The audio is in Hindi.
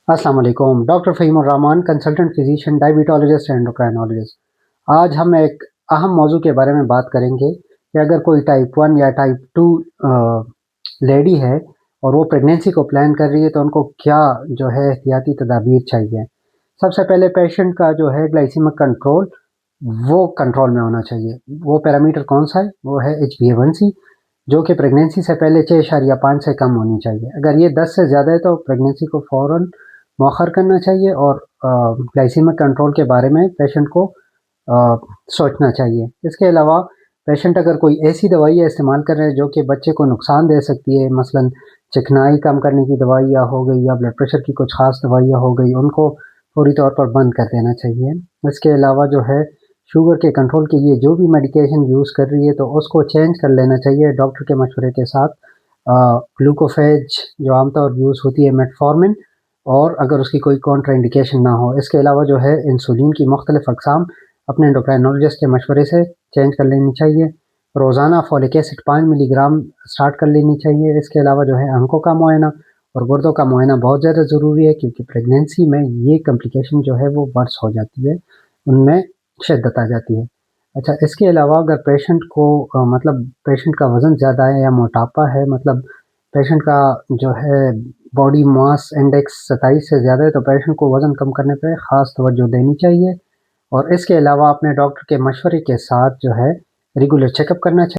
अस्सलाम वालेकुम। Doctor Fahimur Rahman, consultant physician, diabetologist and endocrinologist. आज हम एक अहम मौजू के बारे में बात करेंगे कि अगर कोई टाइप 1 या टाइप 2 लेडी है और वो प्रेगनेंसी को प्लान कर रही है, तो उनको क्या जो है एहतियाती तदाबीर चाहिए। सबसे पहले पेशेंट का जो है ग्लाइसेमिक कंट्रोल, वो कंट्रोल में होना चाहिए। वो पैरामीटर कौन-सा है? वो है HbA1c, जो कि प्रेगनेंसी से पहले 6.5 से कम होनी चाहिए। अगर ये 10 से ज़्यादा है तो प्रेगनेंसी को फ़ौरन मौखर करना चाहिए और ग्लाइसेमिक कंट्रोल के बारे में पेशेंट को अ, सोचना चाहिए। इसके अलावा पेशेंट अगर कोई ऐसी दवाइयाँ इस्तेमाल कर रहे हैं जो कि बच्चे को नुकसान दे सकती है, मसलन चिकनाई कम करने की दवाइयाँ हो गई या ब्लड प्रेशर की कुछ ख़ास दवाइयाँ हो गई, उनको फौरी तौर पर बंद कर देना चाहिए। इसके अलावा जो है शुगर के कंट्रोल के लिए जो भी मेडिकेशन यूज़ कर रही है तो उसको चेंज कर लेना चाहिए डॉक्टर के मशवरे के साथ। ग्लूकोफेज जो आमतौर यूज़ होती है, मेटफॉर्मिन, और अगर उसकी कोई कॉन्ट्राइंडिकेशन ना हो। इसके अलावा जो है इंसुलिन की मुख्तलिफ अक़साम अपने एंडोक्राइनोलॉजिस्ट के मशवरे से चेंज कर लेनी चाहिए। रोज़ाना फोलिक एसिड 5 मिलीग्राम स्टार्ट कर लेनी चाहिए। इसके अलावा जो है आँखों का मुआयना और गुर्दों का मुआयना बहुत ज़्यादा ज़रूरी है, क्योंकि प्रेगनेंसी में ये कॉम्प्लिकेशन जो है वो वर्स हो जाती है, उनमें शिद्दत आ जाती है। अच्छा, इसके अलावा अगर पेशेंट को मतलब पेशेंट का वज़न ज़्यादा है या मोटापा है, मतलब पेशेंट का जो है बॉडी मास इंडेक्स 27 से ज़्यादा है, तो पेशेंट को वज़न कम करने पे ख़ास तवज्जो देनी चाहिए। और इसके अलावा अपने डॉक्टर के मशवरे के साथ जो है रेगुलर चेकअप करना चाहिए।